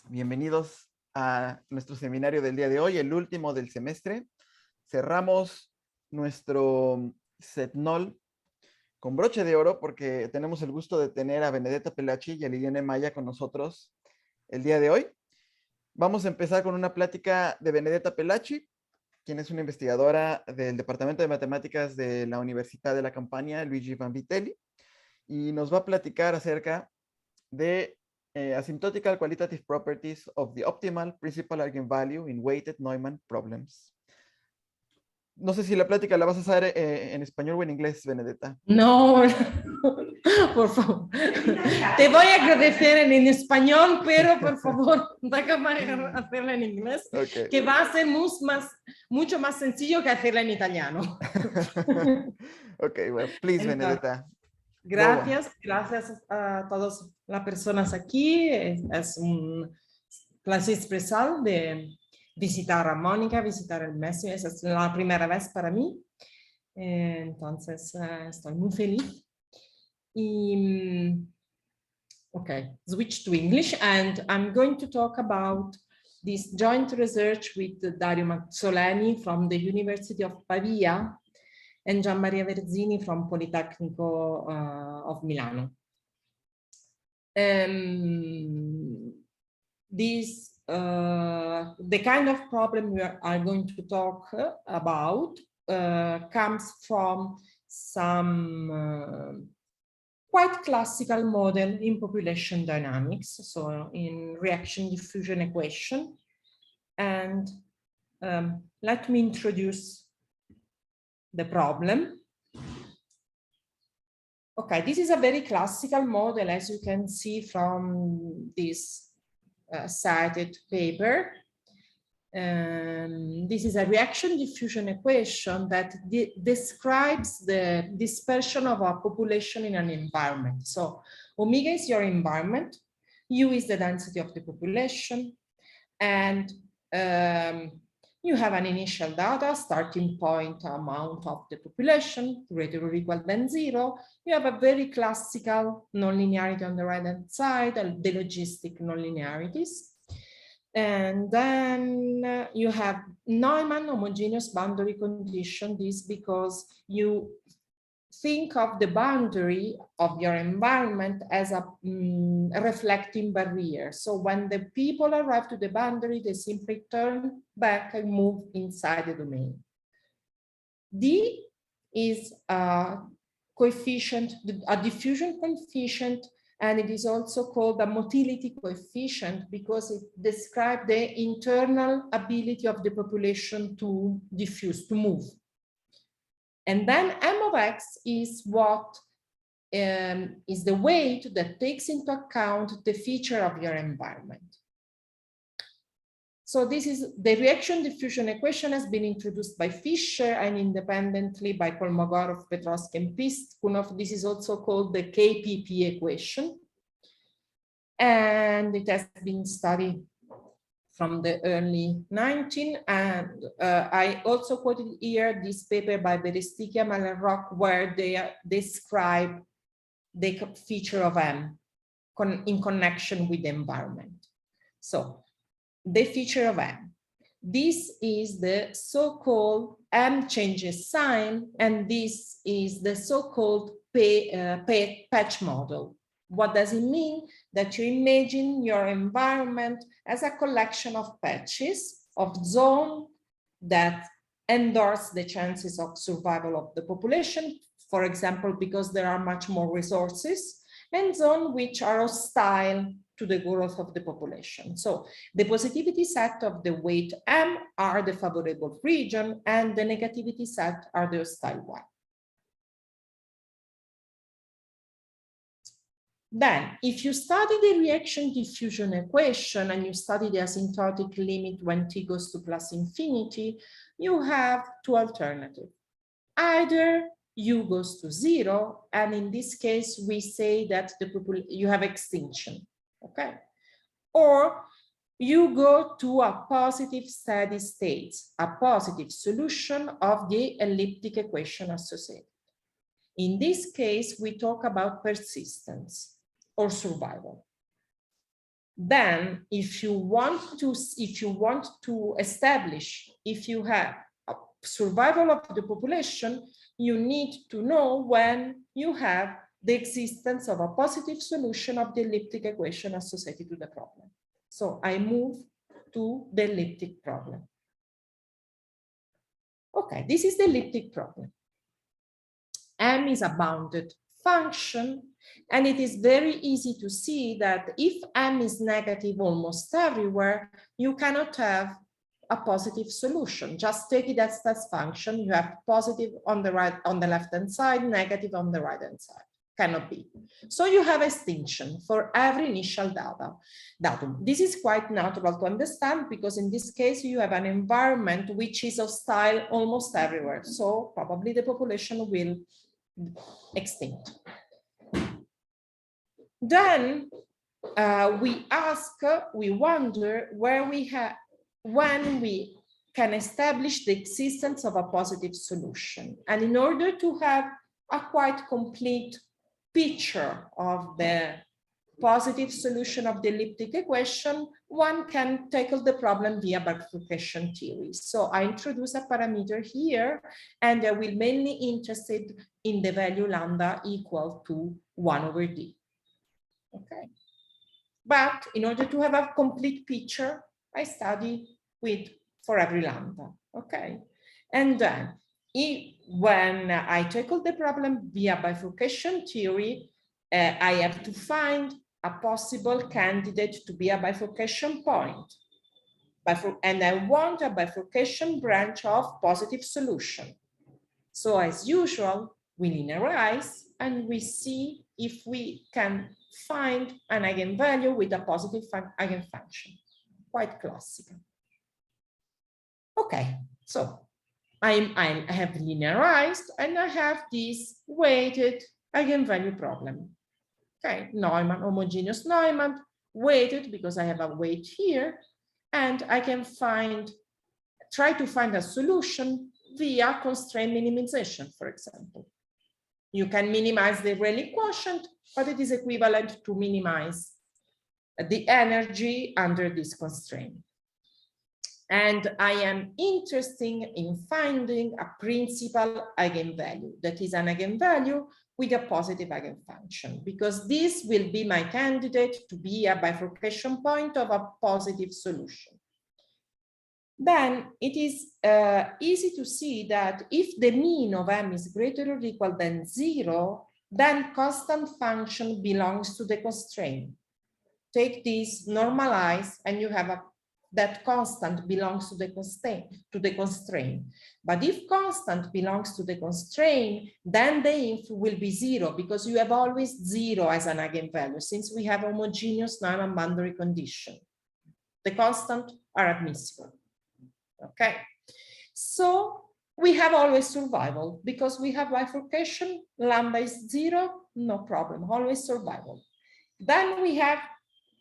Bienvenidos a nuestro seminario del día de hoy, el último del semestre. Cerramos nuestro SEDNOL con broche de oro porque tenemos el gusto de tener a Benedetta Pellacci y a Liliane Maia con nosotros el día de hoy. Vamos a empezar con una plática de Benedetta Pellacci, quien es una investigadora del Departamento de Matemáticas de la Università della Campania, Luigi Vanvitelli, y nos va a platicar acerca de asymptotical qualitative properties of the optimal principal eigenvalue in weighted Neumann problems. No sé si la plática la vas a hacer en español o en inglés, Benedetta. No, por favor. Te voy a agradecer en español, pero por favor, déjame hacerla en inglés, Okay. que va a ser mucho más sencillo que hacerla en italiano. Okay, well, please, Benedetta. Gracias a todas las personas aquí. Es un placer especial de visitar a Mónica, visitar el Messi. Es la primera vez para mí. Entonces, estoy muy feliz. Okay, switch to English, and I'm going to talk about this joint research with Dario Mazzoleni from the University of Pavia and Gian Maria Verzini from Técnico of Milano. The kind of problem we are going to talk about comes from some quite classical model in population dynamics, so in reaction diffusion equation. And let me introduce the problem. Okay, this is a very classical model, as you can see from this cited paper. This is a reaction diffusion equation that describes the dispersion of a population in an environment. So omega is your environment, U is the density of the population, and you have an initial data, starting point amount of the population, greater or equal than 0. You have a very classical nonlinearity on the right-hand side, the logistic nonlinearities. And then you have Neumann homogeneous boundary condition. This because you think of the boundary of your environment as a reflecting barrier. So when the people arrive to the boundary, they simply turn back and move inside the domain. D is a coefficient, a diffusion coefficient, and it is also called a motility coefficient because it describes the internal ability of the population to diffuse, to move. And then M of X is what is the weight that takes into account the feature of your environment. So this is the reaction diffusion equation has been introduced by Fischer and independently by Kolmogorov, Petrovsky, and Piskunov. This is also called the KPP equation. And it has been studied from the early 19th. And I also quoted here this paper by Berestikiam and Rock, where they describe the feature of M in connection with the environment. So the feature of M. This is the so-called M changes sign, and this is the so-called patch model. What does it mean? That you imagine your environment as a collection of patches, of zones that endorse the chances of survival of the population, for example, because there are much more resources, and zones which are hostile to the growth of the population. So the positivity set of the weight M are the favorable region, and the negativity set are the hostile one. Then, if you study the reaction diffusion equation and you study the asymptotic limit when t goes to plus infinity, you have two alternatives. Either u goes to 0, and in this case, we say that you have extinction, okay? Or you go to a positive steady state, a positive solution of the elliptic equation associated. In this case, we talk about persistence or survival. Then if you want to establish if you have a survival of the population, you need to know when you have the existence of a positive solution of the elliptic equation associated to the problem. So I move to the elliptic problem. Okay, this is the elliptic problem. M is a bounded function, and it is very easy to see that if M is negative almost everywhere, you cannot have a positive solution. Just take it as that function. You have positive on the right, on the left-hand side, negative on the right-hand side. Cannot be. So you have extinction for every initial datum. This is quite natural to understand because in this case you have an environment which is hostile almost everywhere. So probably the population will extinct. Then we wonder when we can establish the existence of a positive solution. And in order to have a quite complete picture of the positive solution of the elliptic equation, one can tackle the problem via bifurcation theory. So I introduce a parameter here, and I will mainly interested in the value lambda equal to 1/d. Okay. But in order to have a complete picture, I study for every lambda. Okay. And then when I tackle the problem via bifurcation theory, I have to find a possible candidate to be a bifurcation point. And I want a bifurcation branch of positive solution. So as usual, we linearize and we see if we can find an eigenvalue with a positive eigenfunction. Quite classical. Okay, so I have linearized and I have this weighted eigenvalue problem. Okay, Neumann, homogeneous Neumann, weighted because I have a weight here, and I can try to find a solution via constraint minimization, for example. You can minimize the Rayleigh quotient, but it is equivalent to minimize the energy under this constraint. And I am interested in finding a principal eigenvalue, that is an eigenvalue with a positive eigenfunction, because this will be my candidate to be a bifurcation point of a positive solution. Then it is easy to see that if the mean of M is greater or equal than 0, then constant function belongs to the constraint. Take this, normalize, and you have that constant belongs to the constraint. But if constant belongs to the constraint, then the inf will be 0 because you have always 0 as an eigenvalue since we have homogeneous Neumann boundary condition. The constant are admissible. Okay, so we have always survival because we have bifurcation, lambda is 0, no problem, always survival. Then we have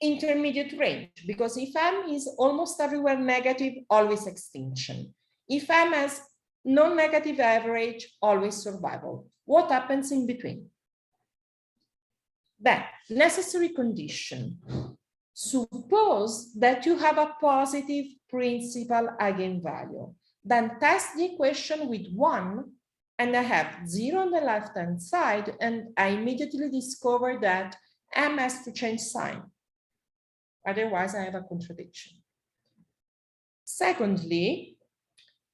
intermediate range because if M is almost everywhere negative, always extinction. If M has non-negative average, always survival. What happens in between? Then, necessary condition. Suppose that you have a positive principal eigenvalue. Then test the equation with 1, and I have 0 on the left-hand side, and I immediately discover that M has to change sign. Otherwise, I have a contradiction. Secondly,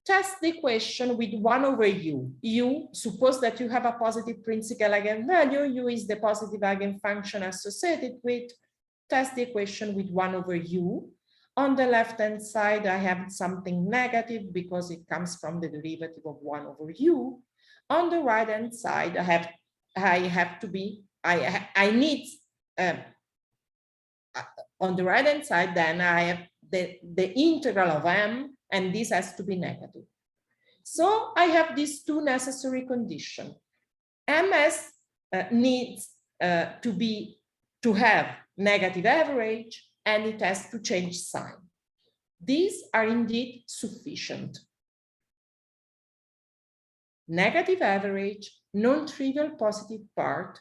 test the equation with 1/u. U, suppose that you have a positive principal eigenvalue. U is the positive eigenfunction associated with. Test the equation with 1/u. On the left-hand side, I have something negative because it comes from the derivative of 1/u. On the right-hand side, on the right-hand side, then I have the integral of M, and this has to be negative. So I have these two necessary conditions. MS needs to have negative average, and it has to change sign. These are indeed sufficient. Negative average, non-trivial positive part,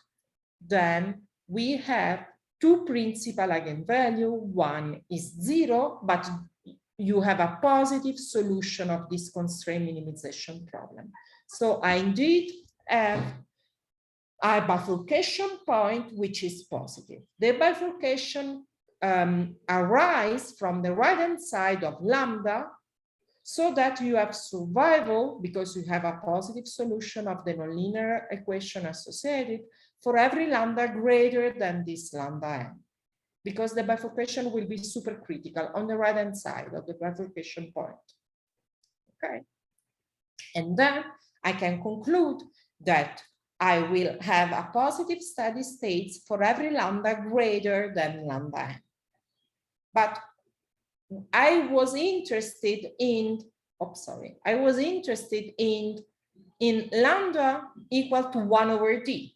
then we have two principal eigenvalue. One is 0, but you have a positive solution of this constraint minimization problem. So I indeed have a bifurcation point which is positive. The bifurcation arises from the right-hand side of lambda, so that you have survival because you have a positive solution of the nonlinear equation associated for every lambda greater than this lambda n, because the bifurcation will be supercritical on the right-hand side of the bifurcation point. Okay. And then I can conclude that I will have a positive steady state for every lambda greater than lambda n. But I was interested in, in lambda equal to 1 over d.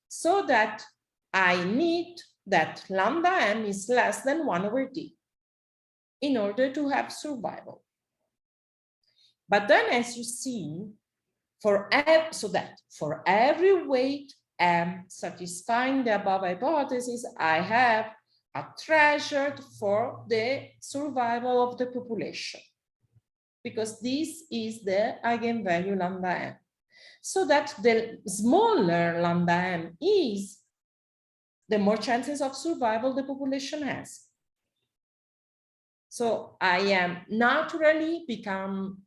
So that I need that lambda n is less than 1 over d in order to have survival. But then, as you see, for every weight m satisfying the above hypothesis, I have a threshold for the survival of the population, because this is the eigenvalue lambda m. So that the smaller lambda m is, the more chances of survival the population has. So I am naturally become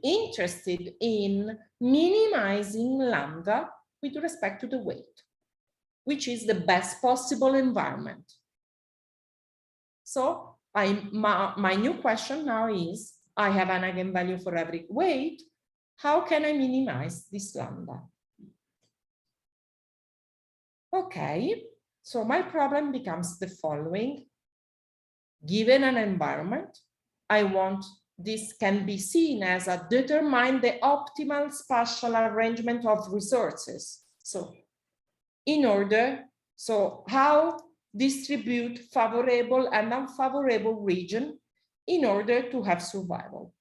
interested in minimizing lambda with respect to the weight, which is the best possible environment. So my new question now is, I have an eigenvalue for every weight. How can I minimize this lambda? Okay, so my problem becomes the following. Given an environment, I want this can be seen as a determine the optimal spatial arrangement of resources. So how distribute favorable and unfavorable region in order to have survival.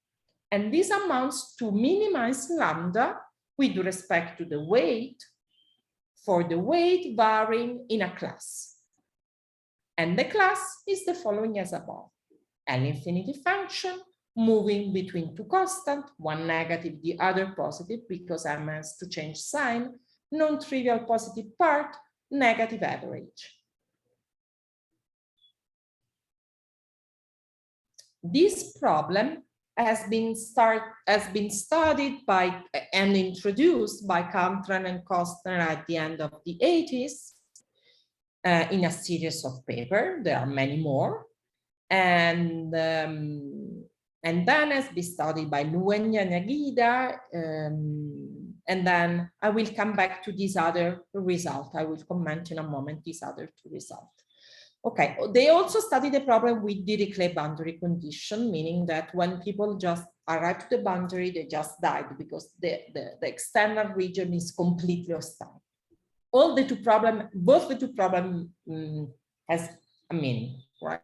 And this amounts to minimize lambda with respect to the weight, for the weight varying in a class. And the class is the following as above. L infinity function moving between two constants, one negative, the other positive, because M has to change sign, non-trivial positive part, negative average. This problem has been studied by and introduced by Caserta and Choquard at the end of the 80s in a series of papers. There are many more, and then has been studied by Luigi and then I will come back to this other result. I will comment in a moment these other two results. Okay, they also studied the problem with Dirichlet boundary condition, meaning that when people just arrive to the boundary, they just died because the external region is completely hostile. Both the two problems has a meaning, right?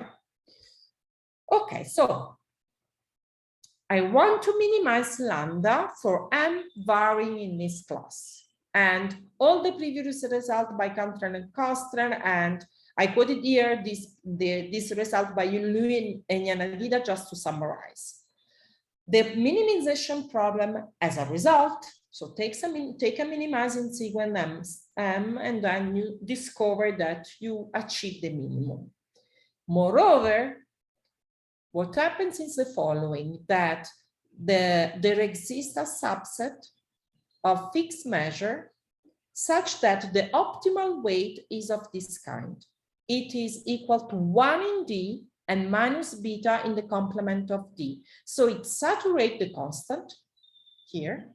Okay, so I want to minimize lambda for m varying in this class. And all the previous results by Caserta and Choquard, and I quoted here this result by Luigi and just to summarize. The minimization problem as a result, so take a minimizing sequence m, and then you discover that you achieve the minimum. Moreover, what happens is the following, that there exists a subset of fixed measure such that the optimal weight is of this kind. It is equal to 1 in D and minus beta in the complement of D. So it saturates the constant here,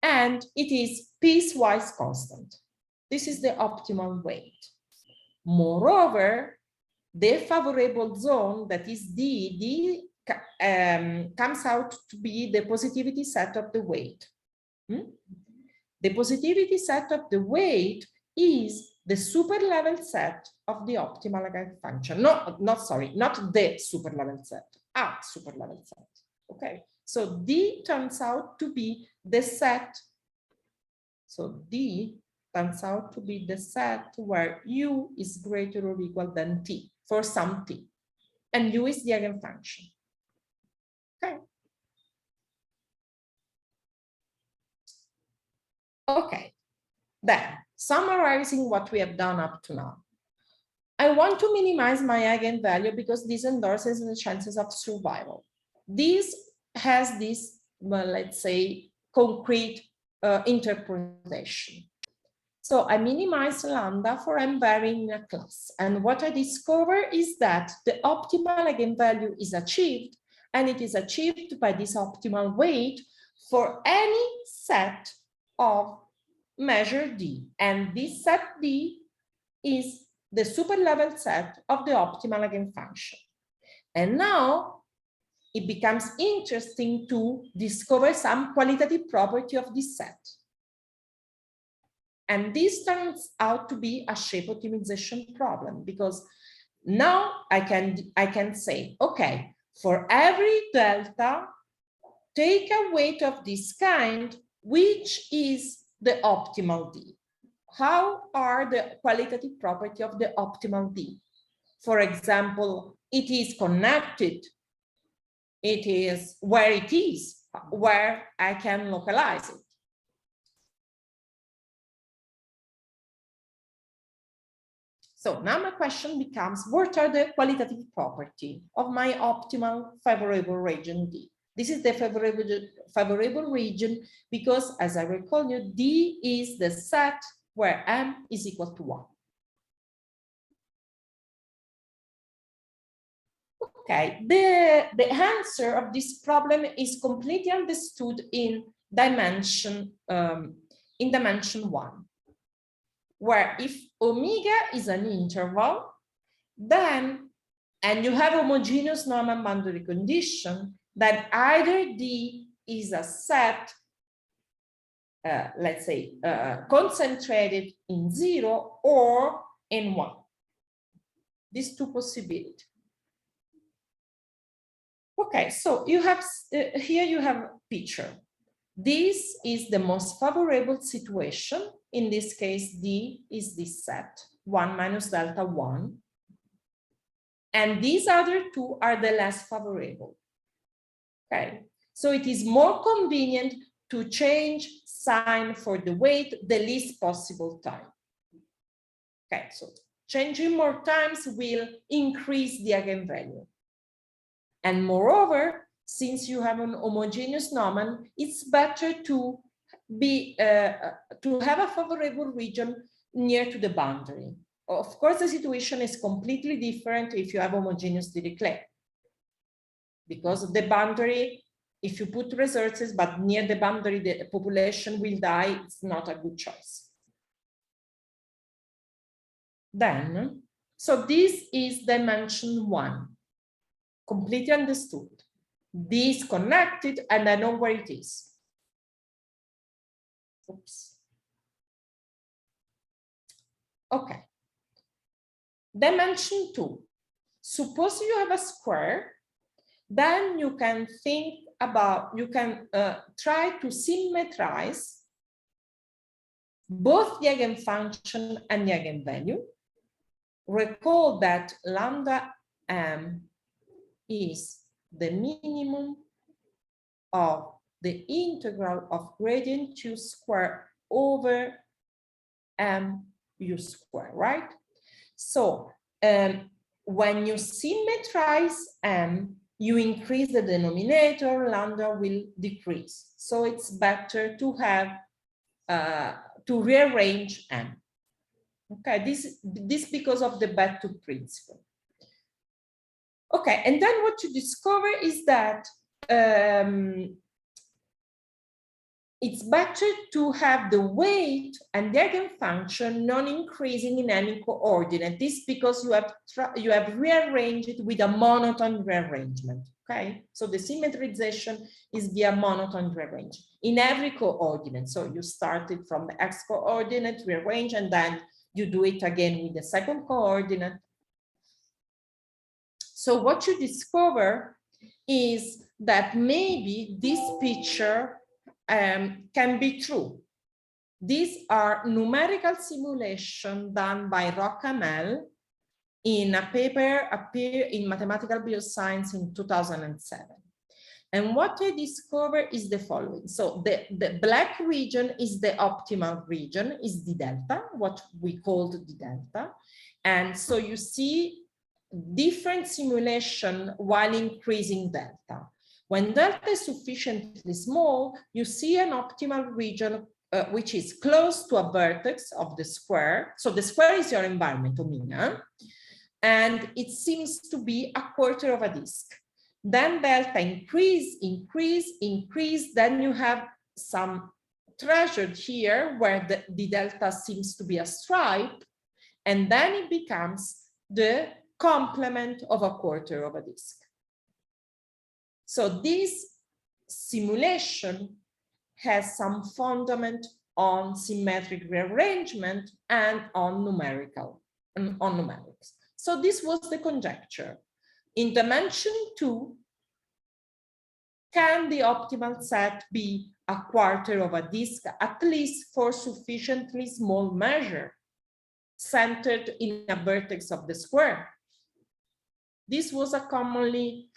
and it is piecewise constant. This is the optimal weight. Moreover, the favorable zone, that is D, comes out to be the positivity set of the weight. The positivity set of the weight is the super level set of the optimal eigenfunction. Not the super level set, a super level set. Okay, so D turns out to be the set. So D turns out to be the set where u is greater or equal than t for some t, and u is the eigenfunction. Okay. Okay, then summarizing what we have done up to now. I want to minimize my eigenvalue because this endorses the chances of survival. This has this, well, let's say, concrete interpretation. So I minimize lambda for m varying in a class. And what I discover is that the optimal eigenvalue is achieved, and it is achieved by this optimal weight for any set of measure D. And this set D is the superlevel set of the optimal eigenfunction. And now it becomes interesting to discover some qualitative property of this set. And this turns out to be a shape optimization problem, because now I can say, okay, for every delta, take a weight of this kind, which is the optimal D. How are the qualitative property of the optimal D? For example, it is connected. It is where I can localize it. So now my question becomes, what are the qualitative property of my optimal favorable region D? This is the favorable region because, as I recall you, D is the set where m is equal to 1. Okay, the answer of this problem is completely understood in dimension 1, where if omega is an interval, then, and you have homogeneous Norman boundary condition, that either D is a set, let's say, concentrated in 0 or in 1. These two possibilities. Okay, so you have here you have a picture. This is the most favorable situation. In this case, D is this set, 1 minus delta 1. And these other two are the less favorable. Okay, so it is more convenient to change sign for the weight the least possible time. Okay, so changing more times will increase the eigenvalue. And moreover, since you have an homogeneous Norman, it's better to be to have a favorable region near to the boundary. Of course, the situation is completely different if you have homogeneous Dirichlet, because the boundary, if you put resources but near the boundary, the population will die. It's not a good choice. Then, so this is dimension 1. Completely understood. This connected, and I know where it is. Oops. Okay. Dimension 2. Suppose you have a square, then you can think about, you can try to symmetrize both the eigenfunction and the eigenvalue. Recall that lambda m is the minimum of the integral of gradient u square over mu square, right? So when you symmetrize m, you increase the denominator, lambda will decrease. So it's better to have to rearrange m. Okay, this because of the back-to principle. Okay, and then what you discover is that it's better to have the weight and the eigenfunction non-increasing in any coordinate. This because you have rearranged it with a monotone rearrangement. Okay, so the symmetrization is via monotone rearrangement in every coordinate. So you started from the x coordinate, rearrange, and then you do it again with the second coordinate. So what you discover is that maybe this picture can be true. These are numerical simulation done by RockML in a paper appeared in Mathematical Bioscience in 2007. And what I discovered is the following. So the black region is the optimal region, is the delta, what we called the delta. And so you see different simulation while increasing delta. When delta is sufficiently small, you see an optimal region which is close to a vertex of the square. So the square is your environment, omega, and it seems to be a quarter of a disk. Then delta increase, then you have some threshold here where the delta seems to be a stripe, and then it becomes the complement of a quarter of a disk. So this simulation has some fundament on symmetric rearrangement and on numerics. So this was the conjecture. In dimension 2, can the optimal set be a quarter of a disk, at least for sufficiently small measure, centered in a vertex of the square? This was a commonly,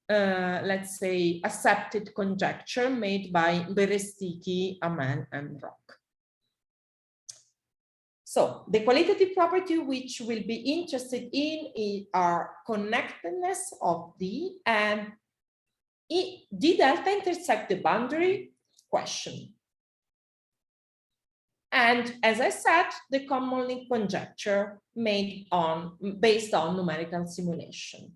let's say, accepted conjecture made by Berestiki, Aman, and Rock. So the qualitative property which we'll be interested in are connectedness of D and D delta intersect the boundary question. And as I said, the commonly conjecture made based on numerical simulation.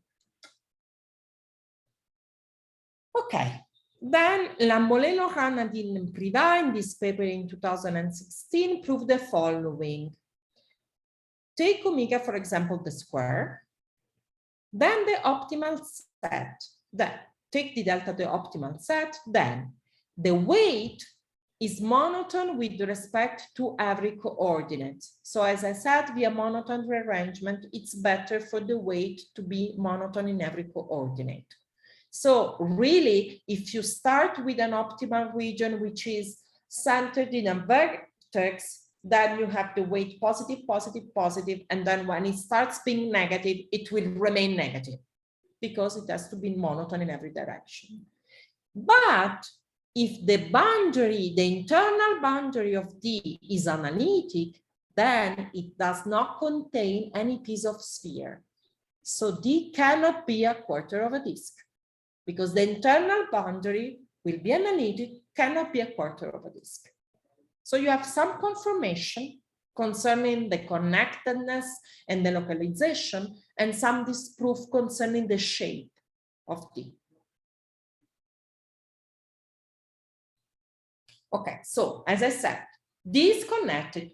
Okay, then Lamboleno, Ranadin, and Privat in this paper in 2016 proved the following. Take omega, for example, the square, then the optimal set, take the delta, the optimal set, then the weight is monotone with respect to every coordinate. So as I said, via monotone rearrangement, it's better for the weight to be monotone in every coordinate. So really, if you start with an optimal region, which is centered in a vertex, then you have the weight positive, positive, positive. And then when it starts being negative, it will remain negative because it has to be monotone in every direction. But if the boundary, the internal boundary of D is analytic, then it does not contain any piece of sphere. So D cannot be a quarter of a disk, because the internal boundary will be analytic, cannot be a quarter of a disk. So you have some confirmation concerning the connectedness and the localization, and some disproof concerning the shape of D. Okay, so as I said, D is connected,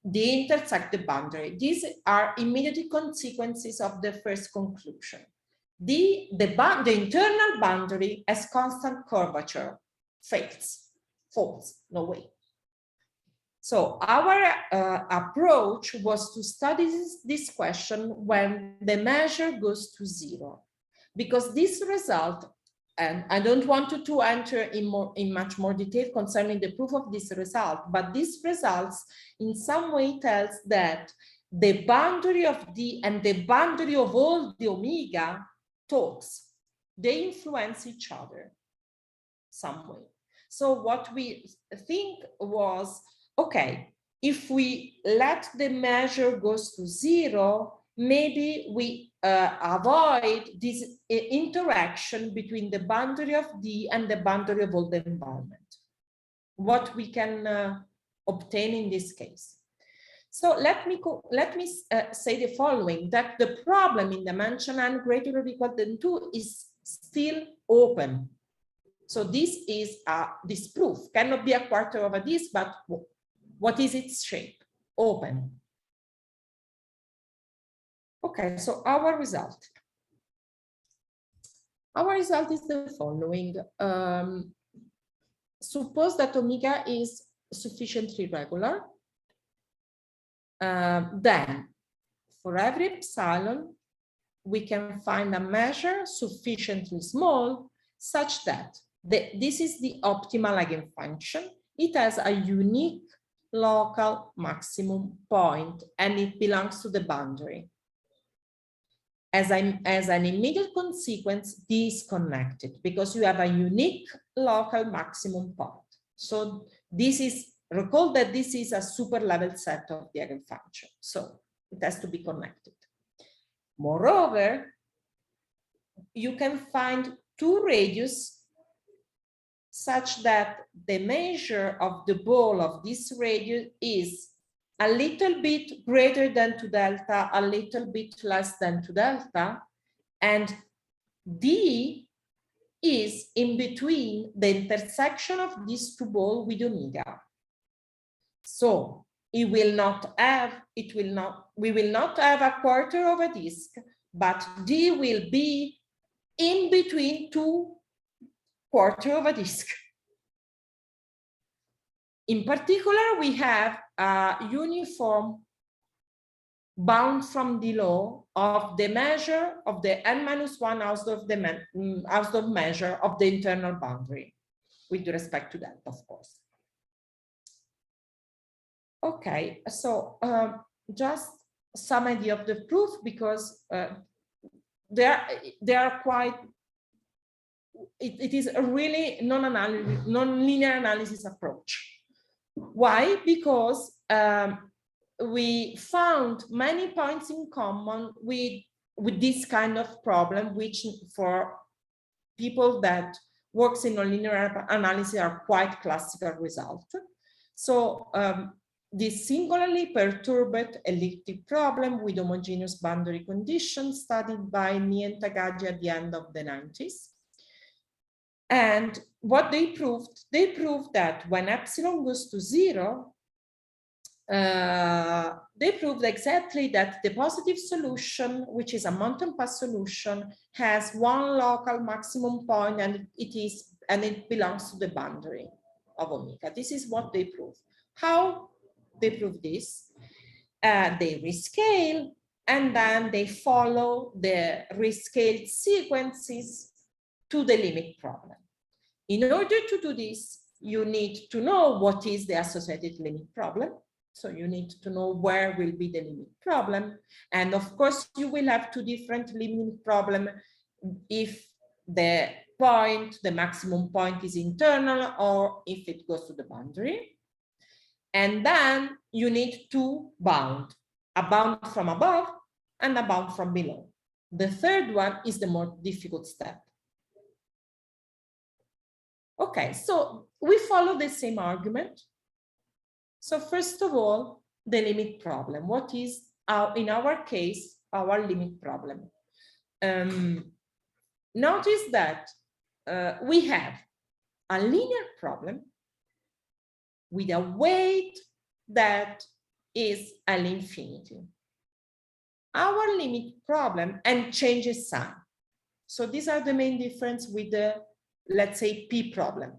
D intersect the boundary. These are immediate consequences of the first conclusion. The internal boundary has constant curvature, false, no way. So our approach was to study this question when the measure goes to 0, because this result, and I don't want to enter in much more detail concerning the proof of this result, but this results in some way tells that the boundary of D and the boundary of all the omega talks, they influence each other some way. So what we think was, okay, if we let the measure goes to 0, maybe we avoid this interaction between the boundary of D and the boundary of all the environment. What we can obtain in this case. So let me say the following, that the problem in dimension n greater or equal than 2 is still open. So this is this proof cannot be a quarter of a disk, but what is its shape? Open. Okay, so our result. Our result is the following. Suppose that omega is sufficiently regular. Then for every epsilon, we can find a measure sufficiently small such that this is the optimal eigenfunction, it has a unique local maximum point and it belongs to the boundary. As an immediate consequence, disconnected because you have a unique local maximum point. So this is, recall that this is a super level set of the eigenfunction. So it has to be connected. Moreover, you can find two radius such that the measure of the ball of this radius is a little bit greater than 2 delta, a little bit less than 2 delta, and D is in between the intersection of these two balls with omega. So we will not have a quarter of a disk, but D will be in between two quarter of a disk. In particular, we have a uniform bound from the law of the measure of the n-1 Hausdorff measure of the internal boundary with respect to that, of course. Okay, so just some idea of the proof, because they are quite, it is a really non-linear analysis approach. Why? Because we found many points in common with this kind of problem, which for people that works in nonlinear analysis are quite classical results. So this singularly perturbed elliptic problem with homogeneous boundary conditions studied by Ni and Takagi at the end of the 90s. And what they proved that when epsilon goes to 0, they proved exactly that the positive solution, which is a mountain pass solution, has one local maximum point, and it belongs to the boundary of omega. This is what they proved. How they prove this? They rescale, and then they follow the rescaled sequences to the limit problem. In order to do this, you need to know what is the associated limit problem. So you need to know where will be the limit problem. And of course, you will have two different limit problems if the point, the maximum point is internal or if it goes to the boundary. And then you need two bounds, a bound from above and a bound from below. The third one is the more difficult step. Okay, so we follow the same argument. So first of all, the limit problem. What is, in our case, our limit problem? Notice that we have a linear problem with a weight that is L infinity. Our limit problem and changes sign. So these are the main difference with the, let's say, P problem.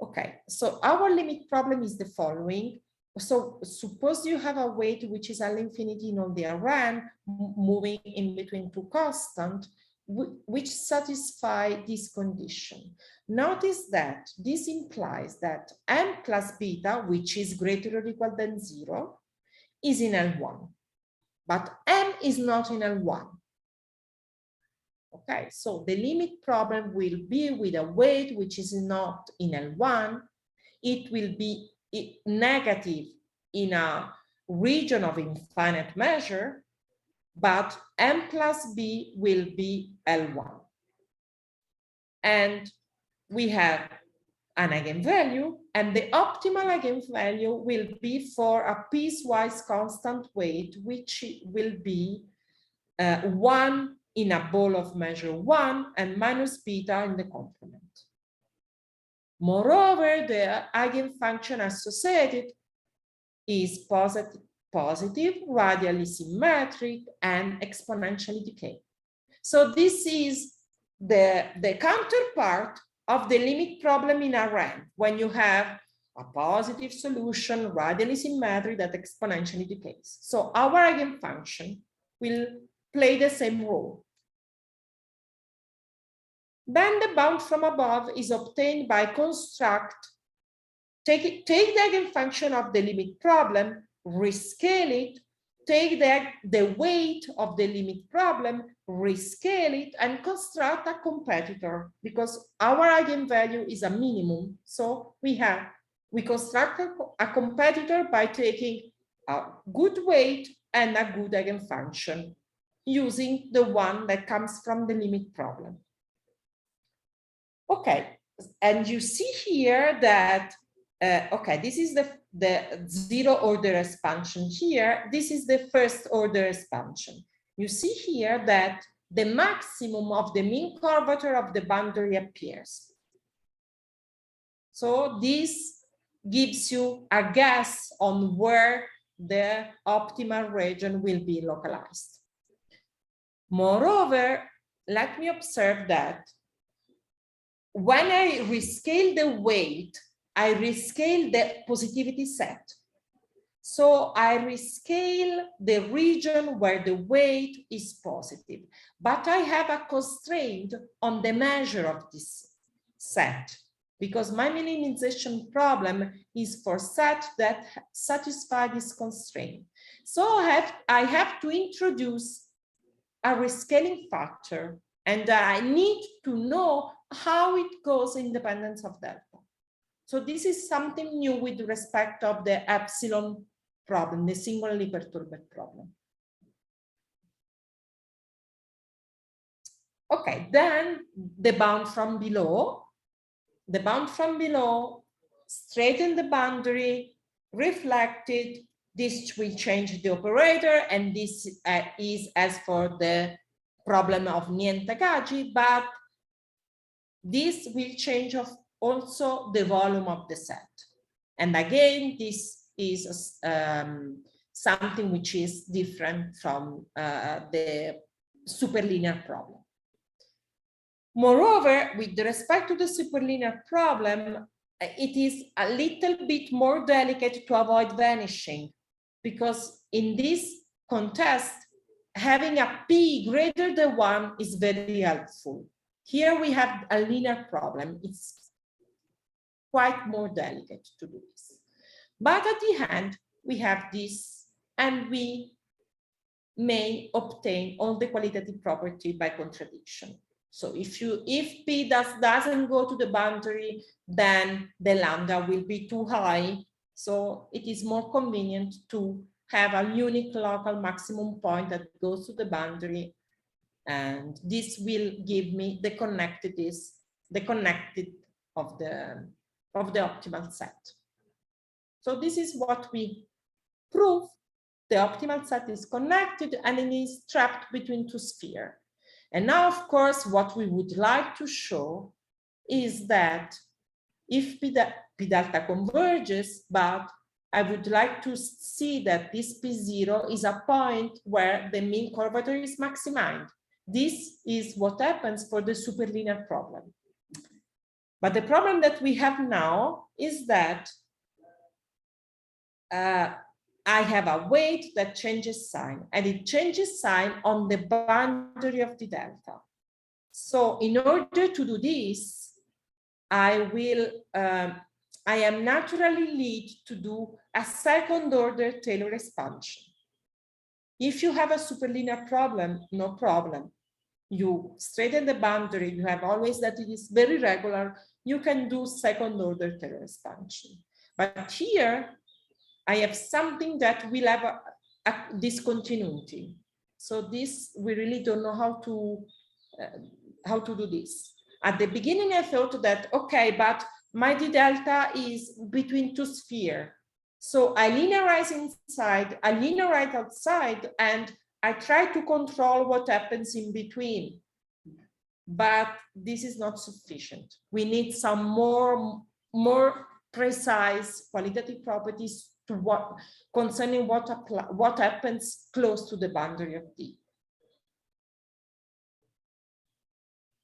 Okay, so our limit problem is the following. So suppose you have a weight which is L infinity in all the Rn, moving in between two constants, which satisfy this condition. Notice that this implies that m plus beta, which is greater or equal than 0, is in L1, but m is not in L1. Okay, so the limit problem will be with a weight which is not in L1. It will be negative in a region of infinite measure, but m plus b will be L1. And we have an eigenvalue, and the optimal eigenvalue will be for a piecewise constant weight, which will be 1 in a ball of measure 1 and minus beta in the complement. Moreover, the eigenfunction associated is positive, radially symmetric, and exponentially decay. So this is the counterpart of the limit problem in Rn, when you have a positive solution, radially symmetric, that exponentially decays. So our eigenfunction will play the same role. Then the bound from above is obtained by construct take the eigenfunction of the limit problem, rescale it, take the weight of the limit problem, rescale it, and construct a competitor, because our eigenvalue is a minimum. So we construct a competitor by taking a good weight and a good eigenfunction, using the one that comes from the limit problem. Okay, and you see here that, okay, this is the zero order expansion here. This is the first order expansion. You see here that the maximum of the mean curvature of the boundary appears. So this gives you a guess on where the optimal region will be localized. Moreover, let me observe that when I rescale the weight, I rescale the positivity set. So I rescale the region where the weight is positive, but I have a constraint on the measure of this set, because my minimization problem is for set that satisfy this constraint. So I have to introduce a rescaling factor, and I need to know how it goes independent of delta. So this is something new with respect of the epsilon problem, the singularly perturbed problem. Okay, then the bound from below. The bound from below, straighten the boundary, reflected. This will change the operator, and this is as for the problem of niente caggi, but this will change also the volume of the set. And again, this is something which is different from the superlinear problem. Moreover, with respect to the superlinear problem, it is a little bit more delicate to avoid vanishing, because in this context, having a p greater than 1 is very helpful. Here we have a linear problem. It's quite more delicate to do this. But at the end, we have this, and we may obtain all the qualitative property by contradiction. So if p doesn't go to the boundary, then the lambda will be too high. So it is more convenient to have a unique local maximum point that goes to the boundary, and this will give me the connected of the optimal set. So this is what we prove. The optimal set is connected and it is trapped between two spheres. And now, of course, what we would like to show is that if P delta converges, but I would like to see that this P0 is a point where the mean curvature is maximized. This is what happens for the superlinear problem. But the problem that we have now is that I have a weight that changes sign, and it changes sign on the boundary of the delta. So in order to do this, I am naturally led to do a second order Taylor expansion. If you have a superlinear problem, no problem. You straighten the boundary, you have always that it is very regular, you can do second order Taylor expansion. But here, I have something that will have a discontinuity. So this, we really don't know how to do this. At the beginning, I thought that, okay, but my d delta is between two spheres. So I linearize inside, I linearize outside, and I try to control what happens in between. But this is not sufficient. We need some more precise qualitative properties to concerning what happens close to the boundary of D.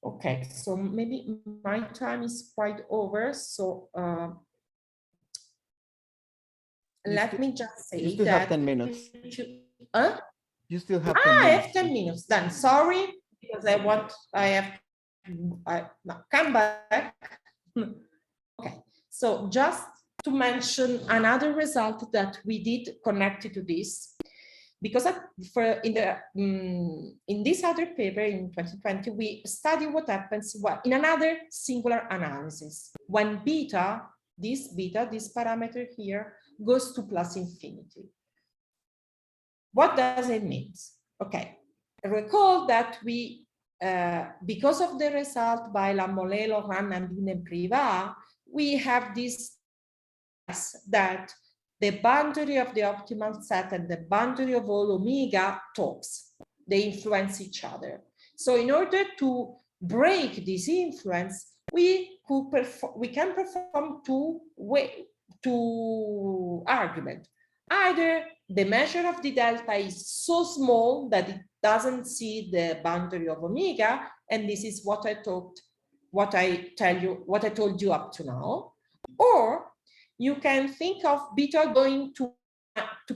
Okay, so maybe my time is quite over. So let me just say you still that have 10 minutes. You still have 10 minutes. I have 10 minutes then. Sorry, because no, come back. Okay, so just to mention another result that we did connected to this, because in this other paper in 2020, we study what happens in another singular analysis when beta, this parameter here, goes to plus infinity. What does it mean? Okay, recall that we, because of the result by Lamolelo, Ran, and Privat, we have this that the boundary of the optimal set and the boundary of all omega talks. They influence each other. So in order to break this influence, we can perform two arguments. Either the measure of the delta is so small that it doesn't see the boundary of omega, and this is what I told you up to now, or you can think of beta going to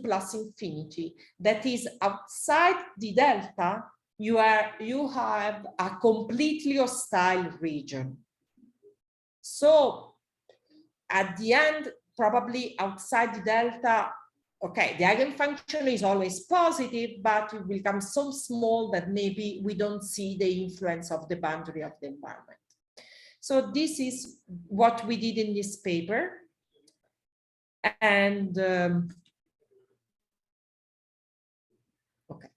plus infinity. That is, outside the delta, you have a completely hostile region. So at the end, probably outside the delta, okay, the eigenfunction is always positive, but it will become so small that maybe we don't see the influence of the boundary of the environment. So this is what we did in this paper. And okay,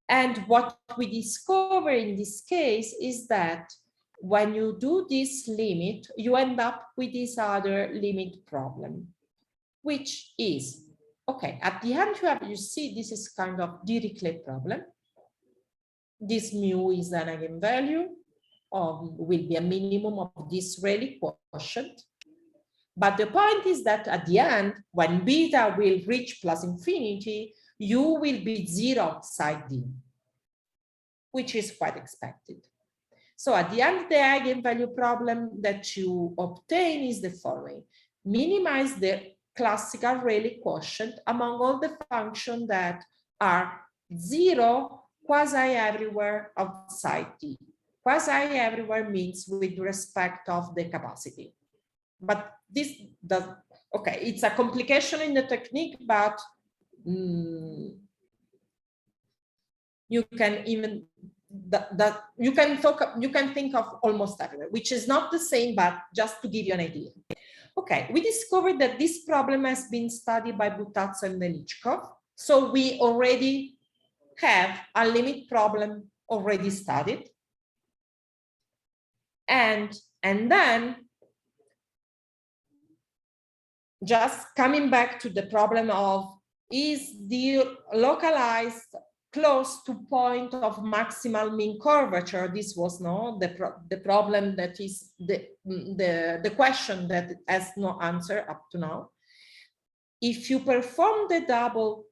and what we discover in this case is that when you do this limit, you end up with this other limit problem, which is, okay, at the end you see this is kind of Dirichlet problem. This mu is an eigenvalue, will be a minimum of this Rayleigh quotient. But the point is that at the end, when beta will reach plus infinity, u will be 0 outside D, which is quite expected. So at the end, the eigenvalue problem that you obtain is the following. Minimize the classical Rayleigh quotient among all the functions that are 0 quasi everywhere outside D. Quasi everywhere means with respect of the capacity. But this does, okay, it's a complication in the technique, but you can even you can think of almost everywhere, which is not the same, but just to give you an idea. Okay, we discovered that this problem has been studied by Butazzo and Velichkov, so we already have a limit problem already studied, and then just coming back to the problem of, is the localized close to point of maximal mean curvature? This was the problem that is the question that has no answer up to now. If you perform the double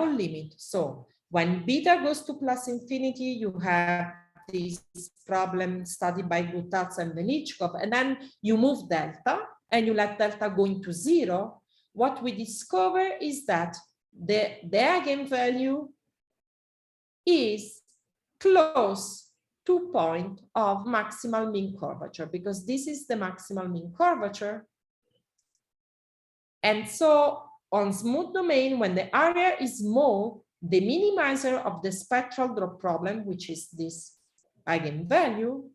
limit, so when beta goes to plus infinity, you have this problem studied by Butazzo and Velichkov, and then you move delta, and you let delta go into 0, what we discover is that the eigenvalue is close to point of maximal mean curvature, because this is the maximal mean curvature. And so on smooth domain, when the area is small, the minimizer of the spectral drop problem, which is this eigenvalue,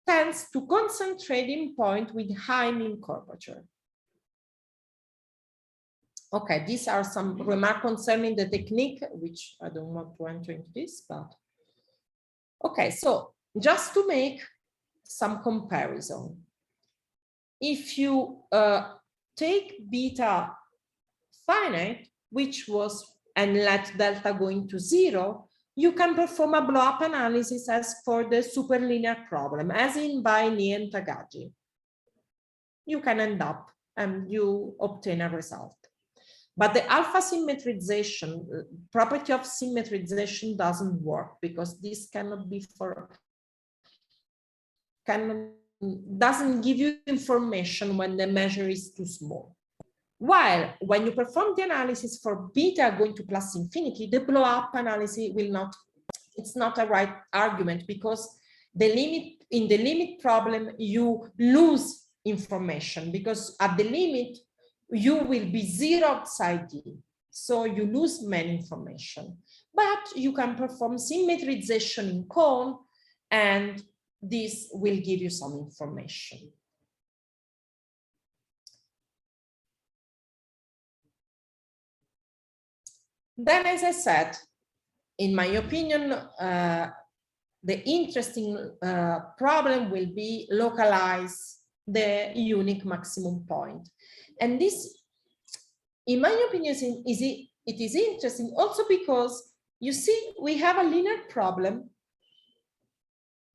tends to concentrate in point with high mean curvature. Okay, these are some remarks concerning the technique, which I don't want to enter into this, but okay, so just to make some comparison, if you take beta finite, which was, and let delta go into 0, you can perform a blow-up analysis as for the superlinear problem, as in by Ni and Tagagi. You can end up and you obtain a result. But the alpha symmetrization, property of symmetrization doesn't work, because this cannot be doesn't give you information when the measure is too small. While when you perform the analysis for beta going to plus infinity, the blow-up analysis will not, it's not a right argument, because the limit, in the limit problem, you lose information, because at the limit, you will be 0 outside D. So you lose many information. But you can perform symmetrization in cone, and this will give you some information. Then, as I said, in my opinion, the interesting problem will be localize the unique maximum point. And this, in my opinion, it is interesting also because you see, we have a linear problem.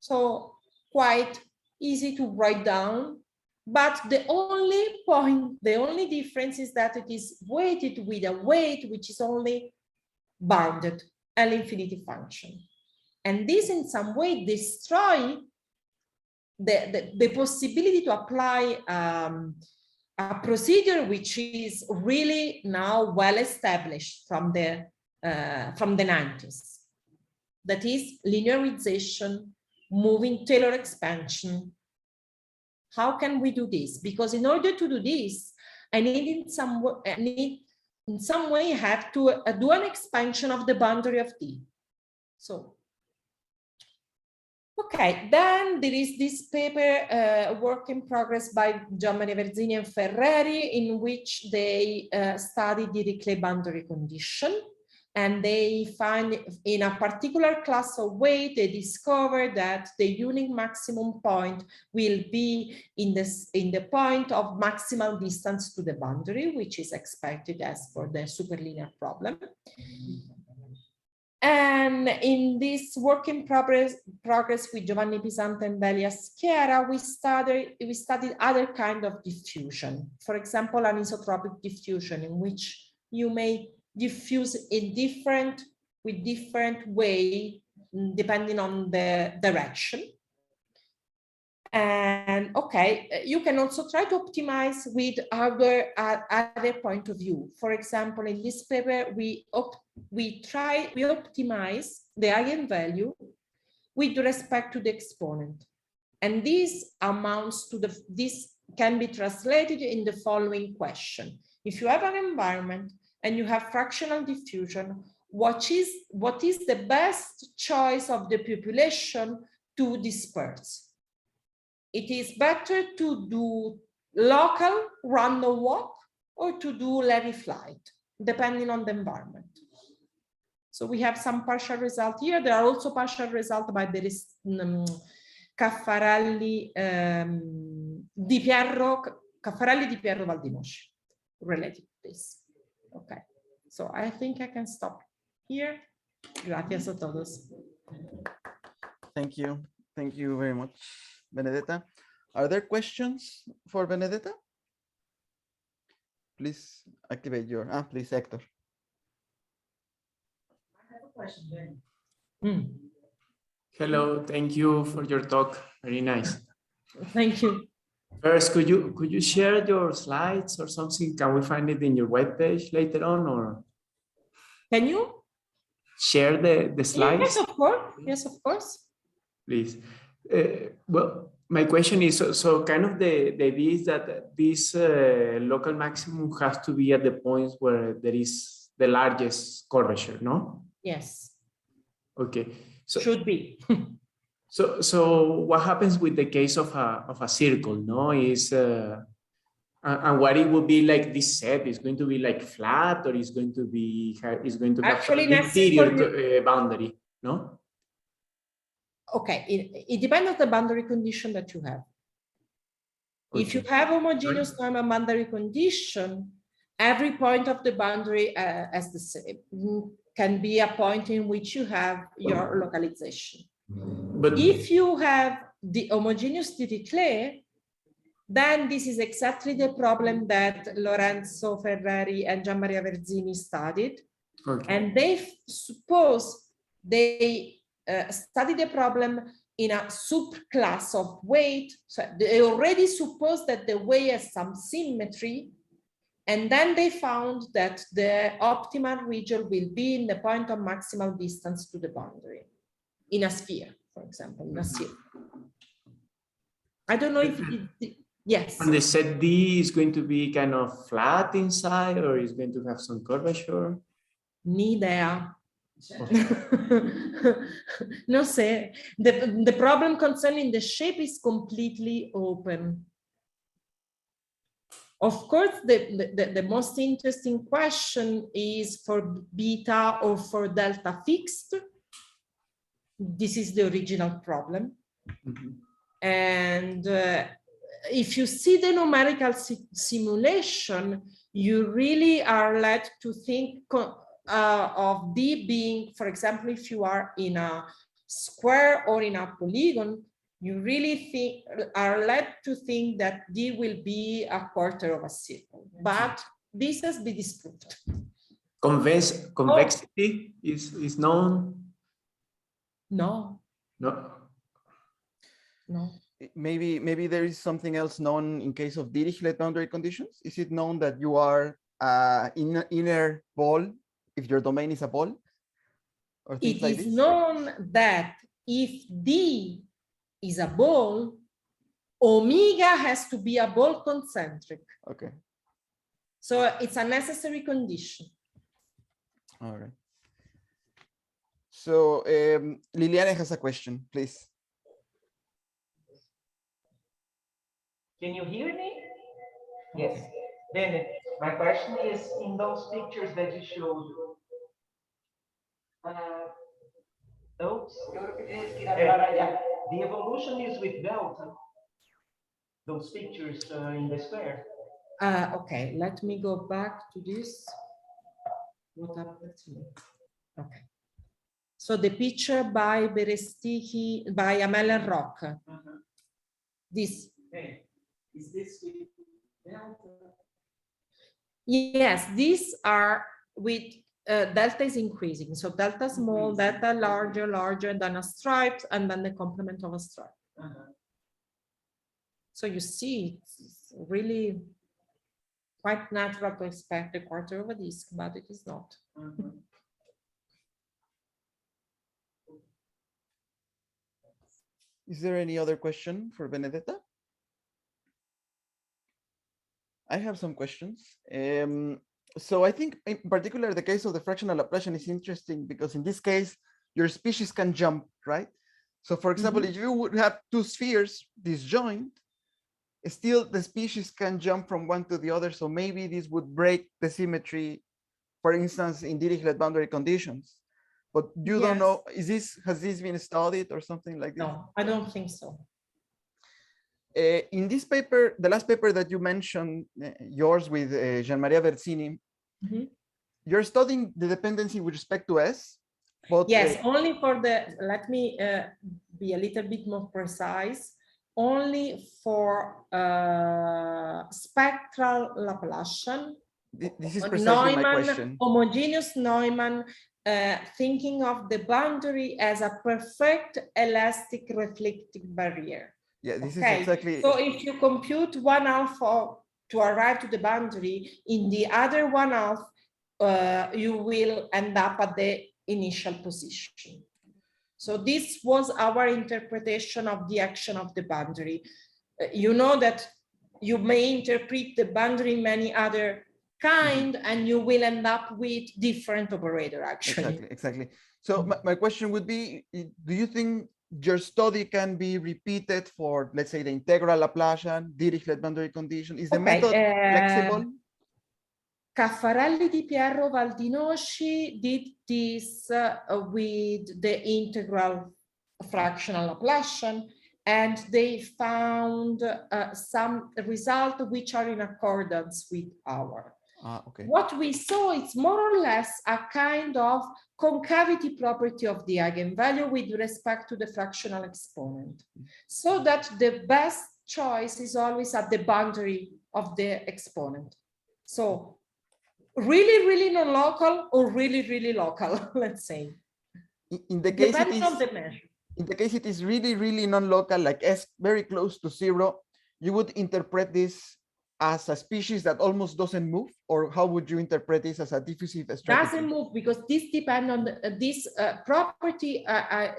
So quite easy to write down. But the only point, the only difference is that it is weighted with a weight which is only bounded, L infinity function. And this in some way destroy the possibility to apply a procedure which is really now well established from the 90s. That is linearization, moving Taylor expansion. How can we do this? Because in order to do this, I need in some way have to do an expansion of the boundary of D. So, okay, then there is this paper, work in progress by Gianmaria Verzini and Ferreri, in which they studied the Dirichlet boundary condition. And they find in a particular class of weight, they discover that the unique maximum point will be in the point of maximal distance to the boundary, which is expected as for the superlinear problem. And in this work in progress with Giovanni Pisante and Delia Schiera, we studied other kind of diffusion. For example, anisotropic diffusion, in which you may diffuse with different way, depending on the direction. And okay, you can also try to optimize with other point of view. For example, in this paper, we optimize the eigenvalue with respect to the exponent. And this amounts to this can be translated in the following question. If you have an environment and you have fractional diffusion, what is the best choice of the population to disperse? It is better to do local random walk or to do levy flight, depending on the environment. So we have some partial result here. There are also partial results by Caffarelli Di Piero Valdinoci related to this. Okay, so I think I can stop here. Gracias a todos. Thank you. Thank you very much, Benedetta. Are there questions for Benedetta? Please activate your, please, Hector. I have a question, Ben. Hello, thank you for your talk. Very nice. Thank you. First, could you share your slides or something? Can we find it in your webpage later on, or? Can you share the slides? Yes, of course. Yes, of course. Please. Well, my question is, so kind of the idea is that this local maximum has to be at the points where there is the largest curvature, no? Yes. Okay. So should be. So what happens with the case of a circle, no? Is and what it would be like this set is going to be like flat, or is going to have actually an interior boundary, no? Okay, it depends on the boundary condition that you have. Okay. If you have homogeneous Neumann boundary condition, every point of the boundary as the same can be a point in which you have your localization. But if you have the homogeneous Dirichlet, then this is exactly the problem that Lorenzo Ferreri and Gianmaria Verzini studied. Okay. And they suppose they studied the problem in a subclass of weight. So they already suppose that the weight has some symmetry. And then they found that the optimal region will be in the point of maximal distance to the boundary, in a sphere, for example, in a sphere. I don't know if Yes. And the set D is going to be kind of flat inside, or is going to have some curvature? Ni idea. No sé. The problem concerning the shape is completely open. Of course, the most interesting question is for beta or for delta fixed. This is the original problem. Mm-hmm. And if you see the numerical simulation, you really are led to think of D being, for example, if you are in a square or in a polygon, you really are led to think that D will be a quarter of a circle. But this has been disproved. Convexity is known? No. No. No. Maybe there is something else known in case of Dirichlet boundary conditions. Is it known that you are inner ball if your domain is a ball? Or things like this? Known that if D is a ball, omega has to be a ball concentric. Okay. So it's a necessary condition. All right. So Liliane has a question, please. Can you hear me? Yes. Then my question is, in those pictures that you showed, the evolution is with delta. Those pictures in the square. Okay, let me go back to this. What happened to me? Okay. So the picture by Berestichi, by Amel and Rock. This. Okay. Is this with delta? Yes, these are with delta is increasing. So delta small, delta larger, larger, and then a stripe, and then the complement of a stripe. So you see, it's really quite natural to expect a quarter of a disk, but it is not. Is there any other question for Benedetta? I have some questions. So I think in particular, the case of the fractional Laplacian is interesting because in this case, your species can jump, right? So for example, if you would have two spheres disjoint, still the species can jump from one to the other. So maybe this would break the symmetry, for instance, in Dirichlet boundary conditions. But you don't know, has this been studied or something like this? No, I don't think so. In this paper, the last paper that you mentioned, yours with Gian-Maria Versini, you're studying the dependency with respect to S? But, yes, only for the, let me be a little bit more precise, only for spectral Laplacian. This is precisely my question. Homogeneous Neumann, thinking of the boundary as a perfect elastic reflective barrier. Yeah, this is exactly. So if you compute 1/2 to arrive to the boundary, in the other 1/2, you will end up at the initial position. So this was our interpretation of the action of the boundary. You know that you may interpret the boundary in many other kind, and you will end up with different operator actually. Exactly. So my question would be, do you think your study can be repeated for, let's say, the integral Laplacian, Dirichlet boundary condition? Is the method flexible? Caffarelli Di Piero Valdinoci did this with the integral fractional Laplacian, and they found some results which are in accordance with our. What we saw is more or less a kind of concavity property of the eigenvalue with respect to the fractional exponent, so that the best choice is always at the boundary of the exponent. So really, really non-local or really, really local, let's say. In the case depending on the measure. In the case it is really, really non-local, like S very close to 0, you would interpret this as a species that almost doesn't move, or how would you interpret this as a diffusive strategy? Doesn't move because this depends on this property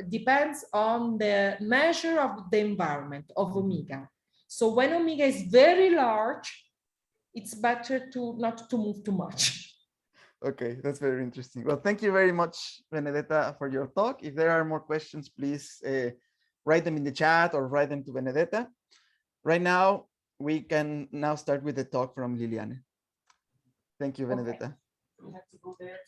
depends on the measure of the environment of omega. So when omega is very large, it's better to not to move too much. Okay, that's very interesting. Well, thank you very much, Benedetta, for your talk. If there are more questions, please write them in the chat or write them to Benedetta. Right now, we can now start with the talk from Liliane. Thank you, Benedetta. We have to go there.